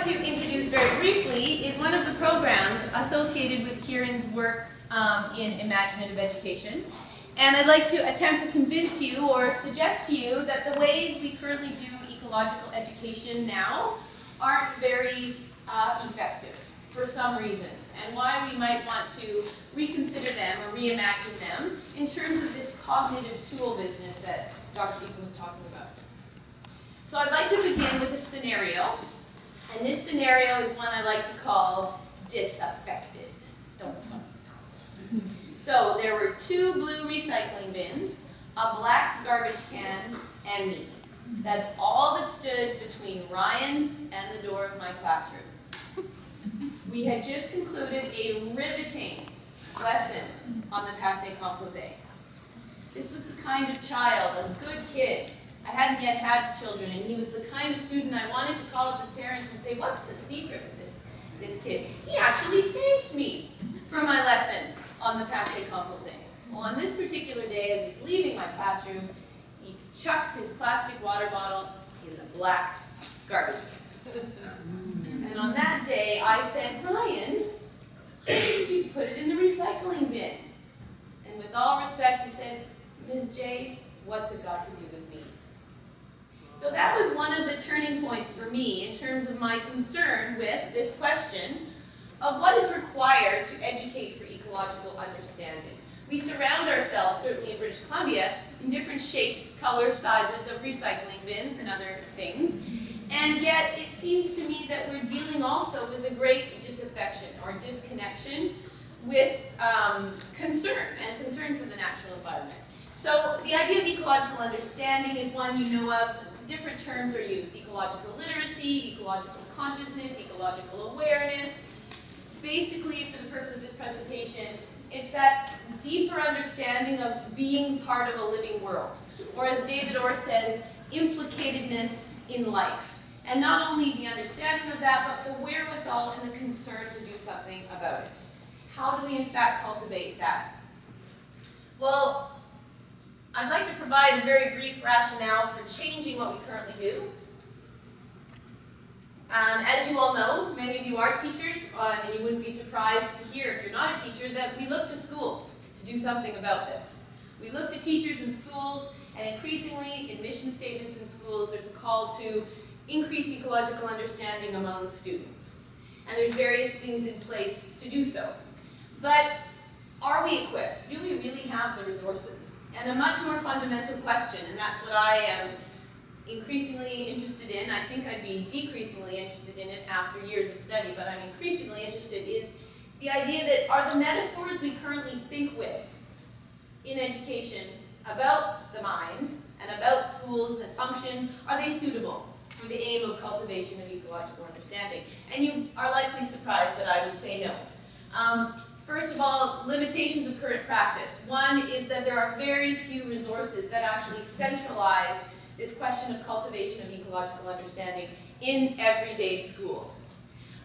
to introduce very briefly is one of the programs associated with Kieran's work in imaginative education. And I'd like to attempt to convince you or suggest to you that the ways we currently do ecological education now aren't very effective for some reasons, and why we might want to reconsider them or reimagine them in terms of this cognitive tool business that Dr. Eaton was talking about. So I'd like to begin with a scenario, and this scenario is one I like to call disaffected. So there were 2 blue recycling bins, a black garbage can, and me. That's all that stood between Ryan and the door of my classroom. We had just concluded a riveting lesson on the passé composé. This was the kind of child, a good kid. I hadn't yet had children, and he was the kind of student I wanted to call up his parents and say, what's the secret of this kid? He actually thanked me for my lesson on the passé composé. Well, on this particular day, as he's leaving my classroom, he chucks his plastic water bottle in the black garbage can. And on that day, I said, Ryan, you put it in the recycling bin. And with all respect, he said, Ms. J, what's it got to do with me? So that was one of the turning points for me in terms of my concern with this question of what is required to educate for ecological understanding. We surround ourselves, certainly in British Columbia, in different shapes, colors, sizes of recycling bins and other things. And yet, it seems to me that we're dealing also with a great disaffection or disconnection with concern for the natural environment. So the idea of ecological understanding is one you know of. Different terms are used: ecological literacy, ecological consciousness, ecological awareness. Basically, for the purpose of this presentation, it's that deeper understanding of being part of a living world, or as David Orr says, implicatedness in life. And not only the understanding of that, but the wherewithal and the concern to do something about it. How do we in fact cultivate that? Well, I'd like to provide a very brief rationale for changing what we currently do. As you all know, many of you are teachers, and you wouldn't be surprised to hear, if you're not a teacher, that we look to schools to do something about this. We look to teachers in schools, and increasingly in mission statements in schools, there's a call to increase ecological understanding among students. And there's various things in place to do so. But are we equipped? Do we really have the resources? And a much more fundamental question, and that's what I am increasingly interested in, I think I'd be decreasingly interested in it after years of study, but I'm increasingly interested, is the idea that are the metaphors we currently think with in education about the mind and about schools that function, are they suitable for the aim of cultivation of ecological understanding? And you are likely surprised that I would say no. First of all, limitations of current practice. One is that there are very few resources that actually centralize this question of cultivation of ecological understanding in everyday schools.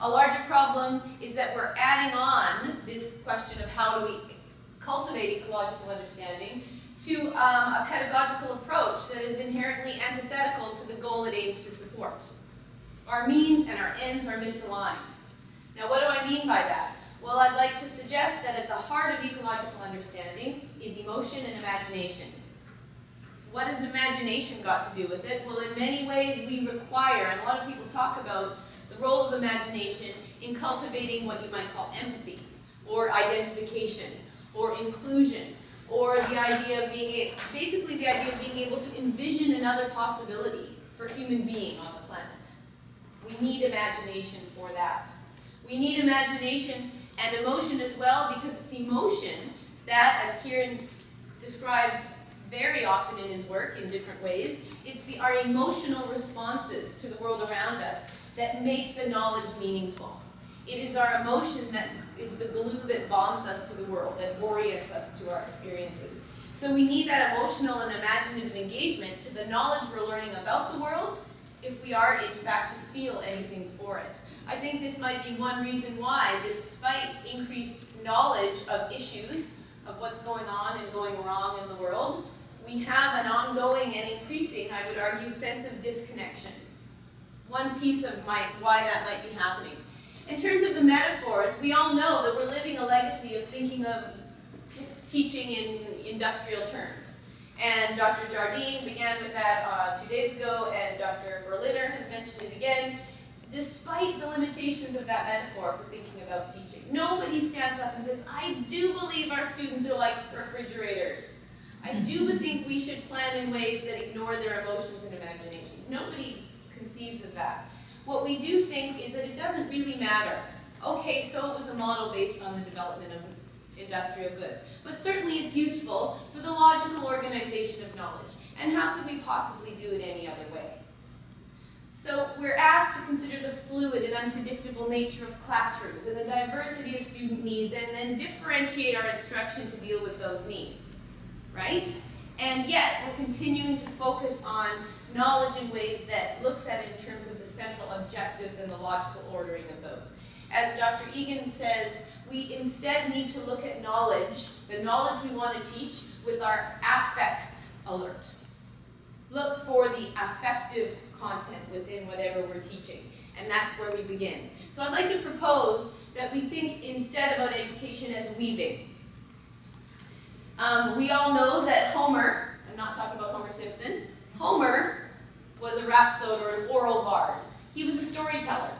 A larger problem is that we're adding on this question of how do we cultivate ecological understanding to a pedagogical approach that is inherently antithetical to the goal it aims to support. Our means and our ends are misaligned. Now, what do I mean by that? Well, I'd like to suggest that at the heart of ecological understanding is emotion and imagination. What has imagination got to do with it? Well, in many ways we require, and a lot of people talk about the role of imagination in cultivating what you might call empathy, or identification, or inclusion, or the idea of being, basically the idea of being able to envision another possibility for human being on the planet. We need imagination for that. We need imagination and emotion as well, because it's emotion that, as Kieran describes very often in his work in different ways, it's our emotional responses to the world around us that make the knowledge meaningful. It is our emotion that is the glue that bonds us to the world, that orients us to our experiences. So we need that emotional and imaginative engagement to the knowledge we're learning about the world if we are, in fact, to feel anything for it. I think this might be one reason why, despite increased knowledge of issues, of what's going on and going wrong in the world, we have an ongoing and increasing, I would argue, sense of disconnection. one piece of why that might be happening. In terms of the metaphors, we all know that we're living a legacy of thinking of teaching in industrial terms. And Dr. Jardine began with that 2 days ago, and Dr. Berliner has mentioned it again. Despite the limitations of that metaphor for thinking about teaching, nobody stands up and says, I do believe our students are like refrigerators. I do think we should plan in ways that ignore their emotions and imagination. Nobody conceives of that. What we do think is that it doesn't really matter. Okay, so it was a model based on the development of industrial goods. But certainly it's useful for the logical organization of knowledge. And how could we possibly do it any other way? So we're asked to consider the fluid and unpredictable nature of classrooms and the diversity of student needs, and then differentiate our instruction to deal with those needs, right? And yet we're continuing to focus on knowledge in ways that looks at it in terms of the central objectives and the logical ordering of those. As Dr. Egan says, we instead need to look at knowledge, the knowledge we want to teach, with our affects alert. Look for the affective content within whatever we're teaching, and that's where we begin. So I'd like to propose that we think instead about education as weaving. We all know that Homer, I'm not talking about Homer Simpson, Homer was a rhapsode or an oral bard. He was a storyteller.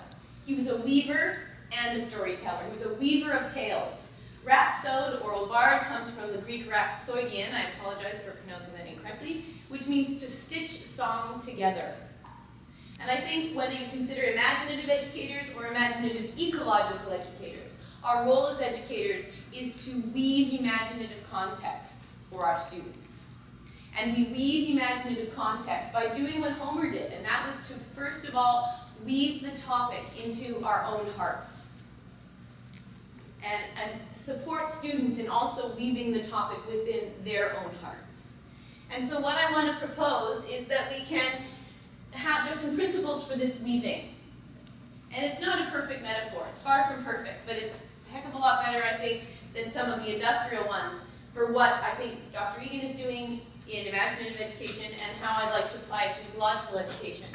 He was a weaver and a storyteller. He was a weaver of tales. Rhapsode, oral bard, comes from the Greek rhapsodion, I apologize for pronouncing that incorrectly, which means to stitch song together. And I think whether you consider imaginative educators or imaginative ecological educators, our role as educators is to weave imaginative context for our students. And we weave imaginative context by doing what Homer did, and that was to, first of all, weave the topic into our own hearts. And support students in also weaving the topic within their own hearts. And so what I want to propose is that we can there's some principles for this weaving. And it's not a perfect metaphor, it's far from perfect, but it's a heck of a lot better, I think, than some of the industrial ones for what I think Dr. Egan is doing in imaginative education and how I'd like to apply it to ecological education.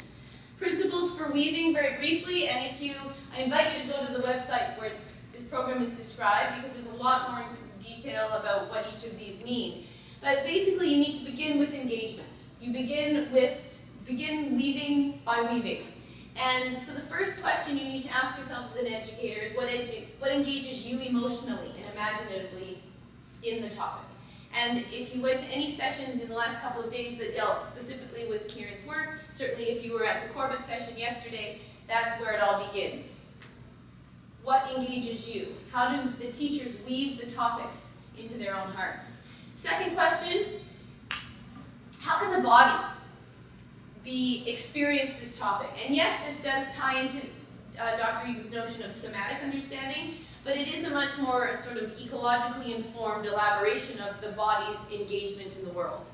Principles for weaving, very briefly, and I invite you to go to the website where this program is described, because there's a lot more detail about what each of these mean. But basically, you need to begin with engagement. You begin weaving by weaving. And so the first question you need to ask yourself as an educator is what engages you emotionally and imaginatively in the topic. And if you went to any sessions in the last couple of days that dealt specifically with Kieran's work, certainly if you were at the Corbett session yesterday, that's where it all begins. What engages you? How do the teachers weave the topics into their own hearts? Second question, how can the body experience this topic? And yes, this does tie into Dr. Egan's notion of somatic understanding, but it is a much more sort of ecologically informed elaboration of the body's engagement in the world.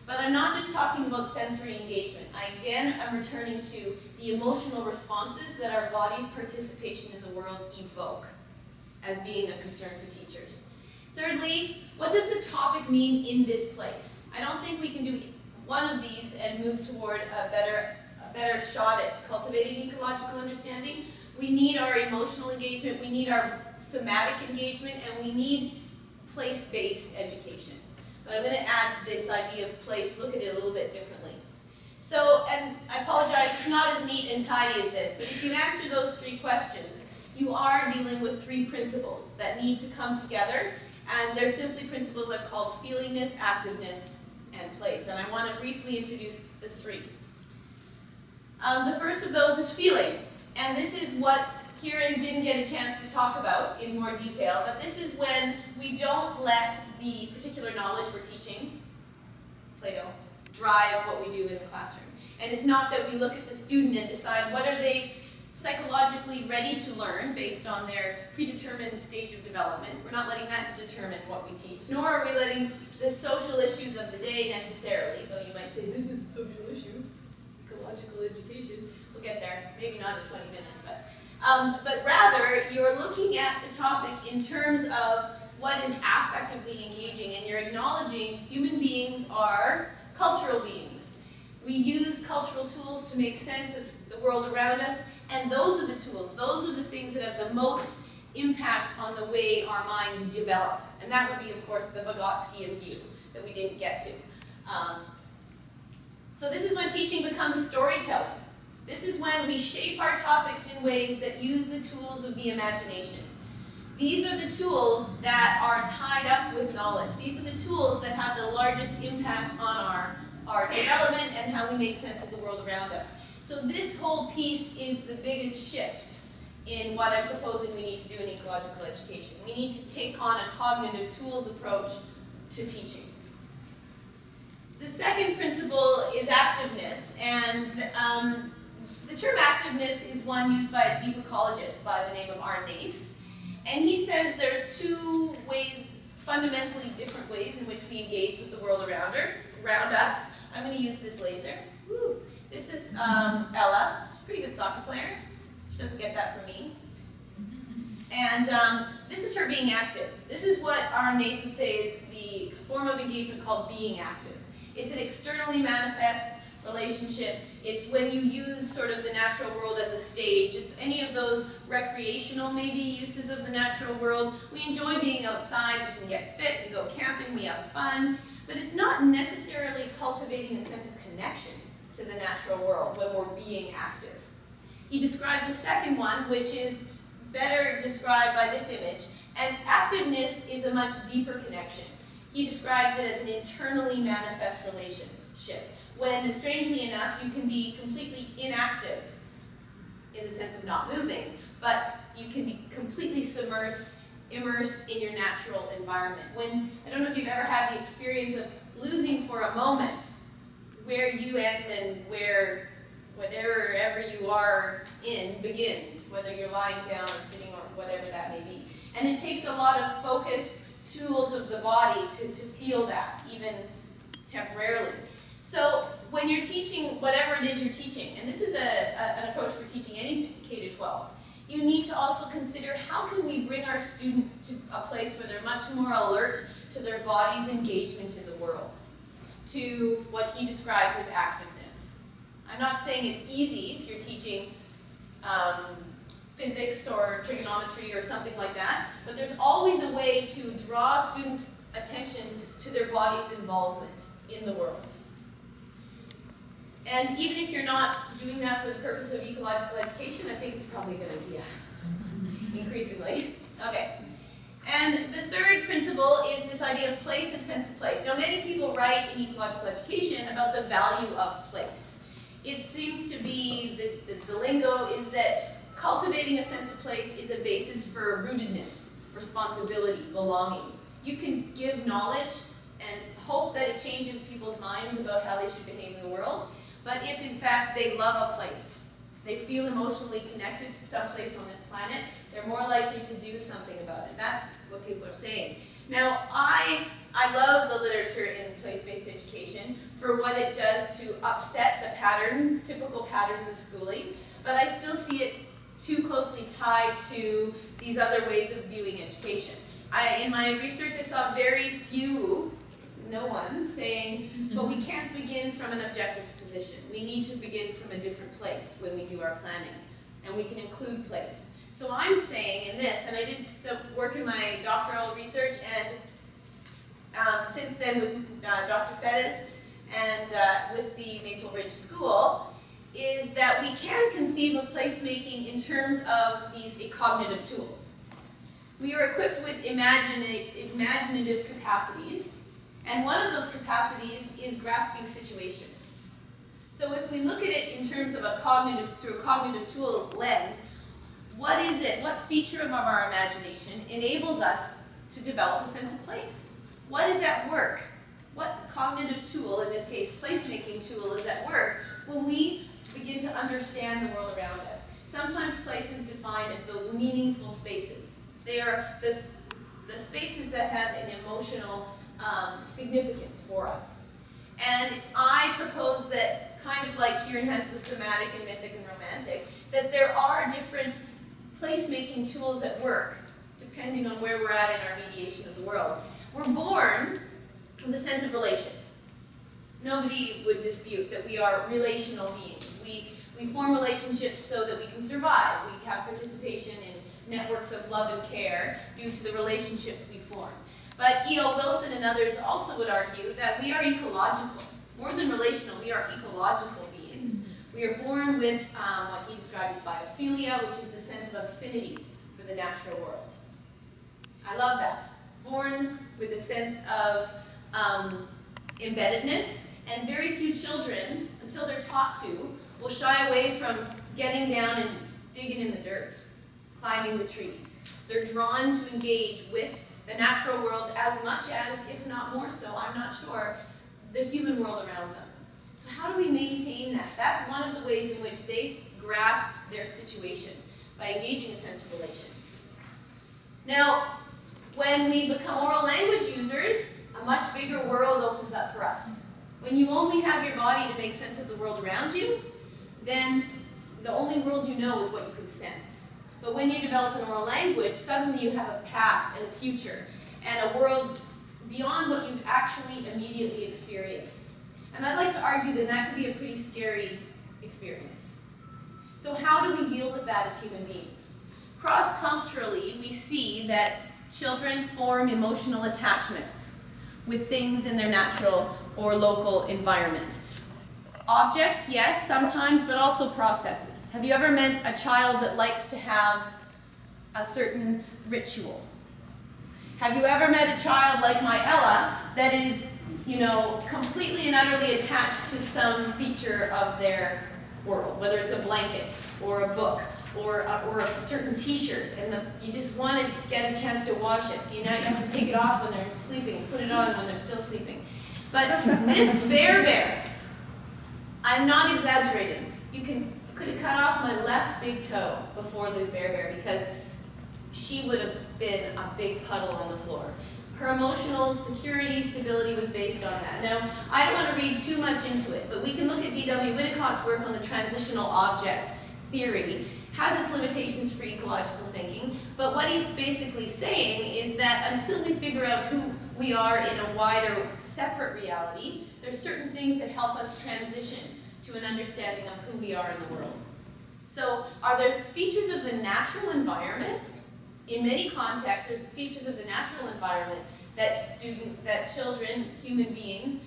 But I'm not just talking about sensory engagement. Again, I'm returning to the emotional responses that our body's participation in the world evoke as being a concern for teachers. Thirdly, what does the topic mean in this place? I don't think we can do one of these and move toward a better shot at cultivating ecological understanding. We need our emotional engagement, we need our somatic engagement, and we need place-based education. But I'm going to add this idea of place, look at it a little bit differently. So, and I apologize, it's not as neat and tidy as this, but if you answer those three questions, you are dealing with three principles that need to come together, and they're simply principles I've called feelingness, activeness, and place. And I want to briefly introduce the three. The first of those is feeling, and this is what Kieran didn't get a chance to talk about in more detail, but this is when we don't let the particular knowledge we're teaching, Plato, drive what we do in the classroom. And it's not that we look at the student and decide what are they psychologically ready to learn based on their predetermined stage of development. We're not letting that determine what we teach, nor are we letting the social issues of the day necessarily, though you might say, this is a social issue, ecological education. We'll get there, maybe not in 20 minutes, but rather you're looking at the topic in terms of what is affectively engaging, and you're acknowledging human beings are cultural beings. We use cultural tools to make sense of the world around us, and those are the tools, those are the things that have the most impact on the way our minds develop. And that would be, of course, the Vygotskian view that we didn't get to. So this is when teaching becomes storytelling. This is when we shape our topics in ways that use the tools of the imagination. These are the tools that are tied up with knowledge. These are the tools that have the largest impact on our development and how we make sense of the world around us. So this whole piece is the biggest shift in what I'm proposing we need to do in ecological education. We need to take on a cognitive tools approach to teaching. The second principle is activeness, and the term activeness is one used by a deep ecologist by the name of Nace. And he says there's two ways, fundamentally different ways in which we engage with the world around us. I'm going to use this laser. Woo. This is Ella. She's a pretty good soccer player. She doesn't get that from me. And this is her being active. This is what Nace would say is the form of engagement called being active. It's an externally manifest relationship. It's when you use sort of the natural world as a stage. It's any of those recreational, maybe, uses of the natural world. We enjoy being outside. We can get fit. We go camping. We have fun. But it's not necessarily cultivating a sense of connection to the natural world when we're being active. He describes a second one, which is better described by this image. And activeness is a much deeper connection. He describes it as an internally manifest relationship, when, strangely enough, you can be completely inactive in the sense of not moving, but you can be completely immersed in your natural environment. When, I don't know if you've ever had the experience of losing for a moment where you end and where whatever you are in begins, whether you're lying down or sitting or whatever that may be. And it takes a lot of focused tools of the body to feel that, even temporarily. So when you're teaching whatever it is you're teaching, and this is an approach for teaching anything, K to 12, you need to also consider how can we bring our students to a place where they're much more alert to their body's engagement in the world, to what he describes as activeness. I'm not saying it's easy if you're teaching physics or trigonometry or something like that, but there's always a way to draw students' attention to their body's involvement in the world. And even if you're not doing that for the purpose of ecological education, I think it's probably a good idea, increasingly. Okay. And the third principle is this idea of place and sense of place. Now, many people write in ecological education about the value of place. It seems to be, the lingo is that cultivating a sense of place is a basis for rootedness, responsibility, belonging. You can give knowledge and hope that it changes people's minds about how they should behave in the world, but if in fact they love a place, they feel emotionally connected to some place on this planet, they're more likely to do something about it. That's what people are saying. Now, I love the literature in place-based education for what it does to upset the patterns, typical patterns of schooling, but I still see it too closely tied to these other ways of viewing education. In my research, I saw very few, no one, saying, but we can't begin from an objective position. We need to begin from a different place when we do our planning, and we can include place. So I'm saying in this, and I did some work in my doctoral research, and since then with Dr. Fettis and with the Maple Ridge School, is that we can conceive of placemaking in terms of these cognitive tools. We are equipped with imaginative capacities, and one of those capacities is grasping situation. So if we look at it in terms of through a cognitive tool lens, what is it, what feature of our imagination enables us to develop a sense of place? What is at work? What cognitive tool, in this case placemaking tool, is at work when we begin to understand the world around us? Sometimes place is defined as those meaningful spaces. They are the spaces that have an emotional significance for us. And I propose that, kind of like Kieran has the somatic and mythic and romantic, that there are different placemaking tools at work, depending on where we're at in our mediation of the world. We're born with a sense of relation. Nobody would dispute that we are relational beings. We We form relationships so that we can survive. We have participation in networks of love and care due to the relationships we form. But E.O. Wilson and others also would argue that we are ecological. More than relational, we are ecological beings. We are born with what he described as biophilia, which is the sense of affinity for the natural world. I love that. Born with a sense of embeddedness, and very few children, until they're taught to, will shy away from getting down and digging in the dirt, climbing the trees. They're drawn to engage with the natural world as much as, if not more so, I'm not sure, the human world around them. So how do we maintain that? That's one of the ways in which they grasp their situation, by engaging a sense of relation. Now, when we become oral language users, a much bigger world opens up for us. When you only have your body to make sense of the world around you, then the only world you know is what you can sense. But when you develop an oral language, suddenly you have a past and a future, and a world beyond what you've actually immediately experienced. And I'd like to argue that that could be a pretty scary experience. So how do we deal with that as human beings? Cross-culturally, we see that children form emotional attachments with things in their natural or local environment. Objects, yes, sometimes, but also processes. Have you ever met a child that likes to have a certain ritual? Have you ever met a child like my Ella that is, completely and utterly attached to some feature of their world, whether it's a blanket or a book or a certain t-shirt, and you just want to get a chance to wash it, so now you have to take it off when they're sleeping, put it on when they're still sleeping. But this bear, I'm not exaggerating. You could have cut off my left big toe before this bear because she would have been a big puddle on the floor. Her emotional security, stability was based on that. Now, I don't want to read too much into it, but we can look at D.W. Winnicott's work on the transitional object theory. Has its limitations for ecological thinking, but what he's basically saying is that until we figure out who we are in a wider, separate reality, there's certain things that help us transition to an understanding of who we are in the world. So, are there features of the natural environment? In many contexts, there's features of the natural environment that children, human beings,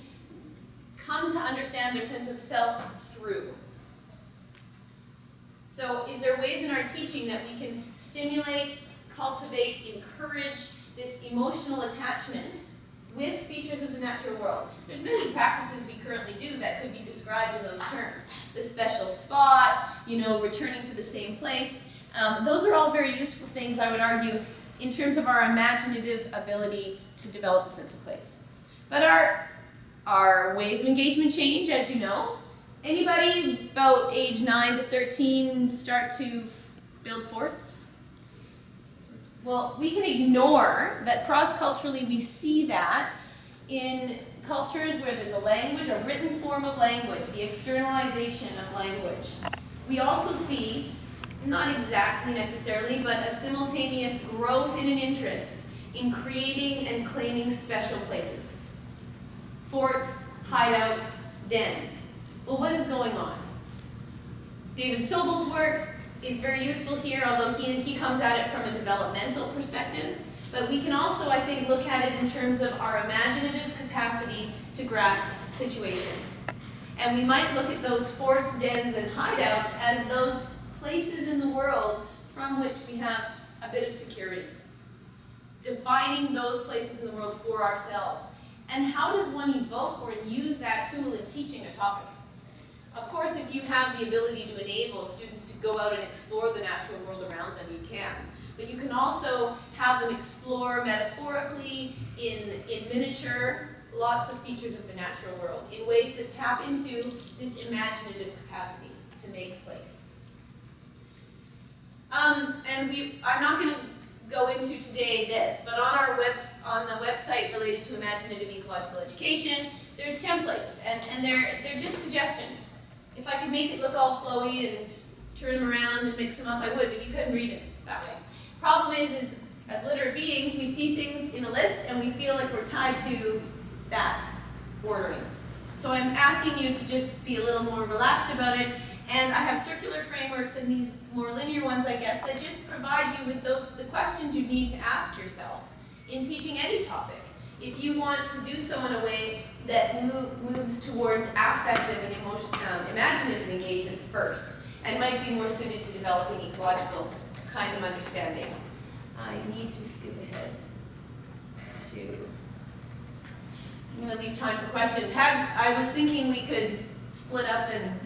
come to understand their sense of self through. So is there ways in our teaching that we can stimulate, cultivate, encourage this emotional attachment with features of the natural world? There's many practices we currently do that could be described in those terms. The special spot, returning to the same place. Those are all very useful things, I would argue, in terms of our imaginative ability to develop a sense of place. But our ways of engagement change, as you know. Anybody about age 9 to 13 start to build forts? Well, we can ignore that cross-culturally we see that in cultures where there's a language, a written form of language, the externalization of language. We also see, not exactly necessarily, but a simultaneous growth in an interest in creating and claiming special places. Forts, hideouts, dens. Well, what is going on? David Sobel's work is very useful here, although he comes at it from a developmental perspective. But we can also, I think, look at it in terms of our imaginative capacity to grasp situations. And we might look at those forts, dens, and hideouts as those places in the world from which we have a bit of security. Defining those places in the world for ourselves. And how does one evoke or use that tool in teaching a topic? Of course, if you have the ability to enable students to go out and explore the natural world around them, you can. But you can also have them explore metaphorically, in miniature, lots of features of the natural world, in ways that tap into this imaginative capacity to make place. I'm not going to go into today this, but on the website related to imaginative ecological education, there's templates, and they're just suggestions. If I could make it look all flowy and turn them around and mix them up, I would, but you couldn't read it that way. Problem is as literate beings, we see things in a list and we feel like we're tied to that ordering. So I'm asking you to just be a little more relaxed about it And I have circular frameworks and these more linear ones, I guess, that just provide you with the questions you need to ask yourself in teaching any topic. If you want to do so in a way that moves towards affective and imaginative engagement first, and might be more suited to developing ecological kind of understanding. I need to skip ahead to, I'm going to leave time for questions. I was thinking we could split up and,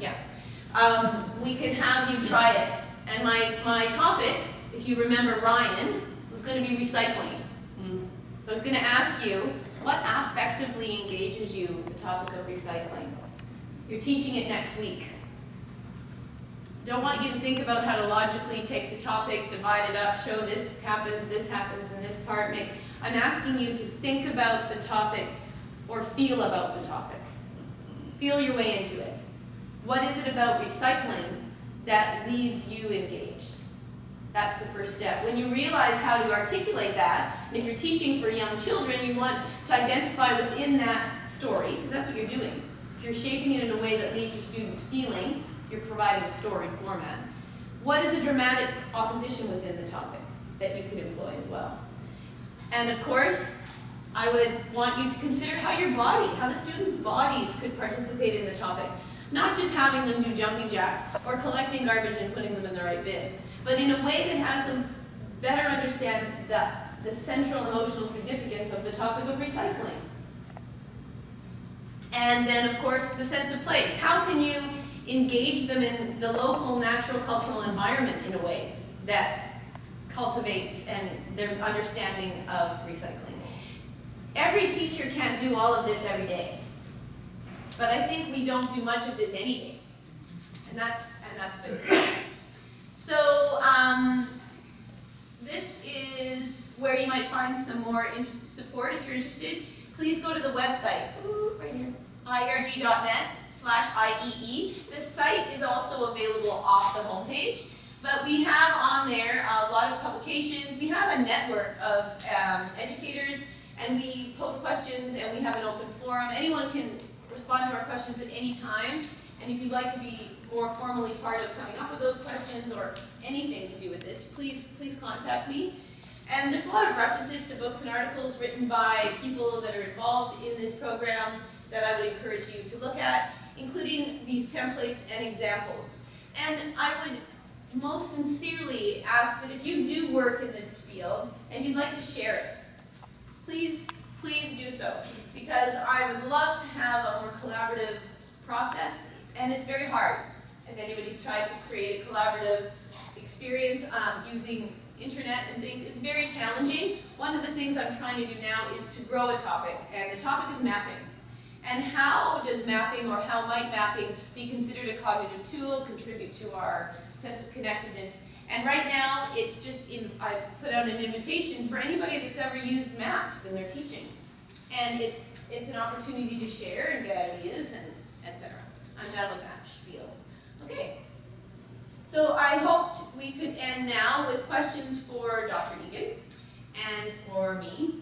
we could have you try it. And my topic, if you remember Ryan, was going to be recycling. So I was going to ask you, what affectively engages you with the topic of recycling? You're teaching it next week. Don't want you to think about how to logically take the topic, divide it up, show this happens, in this part. I'm asking you to think about the topic or feel about the topic. Feel your way into it. What is it about recycling that leaves you engaged? That's the first step. When you realize how to articulate that, and if you're teaching for young children, you want to identify within that story, because that's what you're doing. If you're shaping it in a way that leaves your students feeling, you're providing a story format. What is a dramatic opposition within the topic that you could employ as well? And of course, I would want you to consider how the students' bodies could participate in the topic. Not just having them do jumping jacks or collecting garbage and putting them in the right bins, but in a way that has them better understand the central emotional significance of the topic of recycling. And then, of course, the sense of place. How can you engage them in the local, natural, cultural environment in a way that cultivates and their understanding of recycling? Every teacher can't do all of this every day, but I think we don't do much of this any day, and that's been. So this is where you might find some more support if you're interested. Please go to the website, right here, irg.net/IEE. The site is also available off the homepage, but we have on there a lot of publications. We have a network of educators, and we post questions, and we have an open forum. Anyone can respond to our questions at any time, and if you'd like to be more formally part of coming up with those questions or anything to do with this, please contact me. And there's a lot of references to books and articles written by people that are involved in this program that I would encourage you to look at, including these templates and examples. And I would most sincerely ask that if you do work in this field and you'd like to share it, please do so, because I would love to have a more collaborative process, and it's very hard. If anybody's tried to create a collaborative experience using internet and things, it's very challenging. One of the things I'm trying to do now is to grow a topic, and the topic is mapping. And how does mapping, or how might mapping be considered a cognitive tool, contribute to our sense of connectedness? And right now, it's just I've put out an invitation for anybody that's ever used maps in their teaching. And it's an opportunity to share and get ideas and etc. I'm done with that spiel. Okay. So I hoped we could end now with questions for Dr. Egan and for me.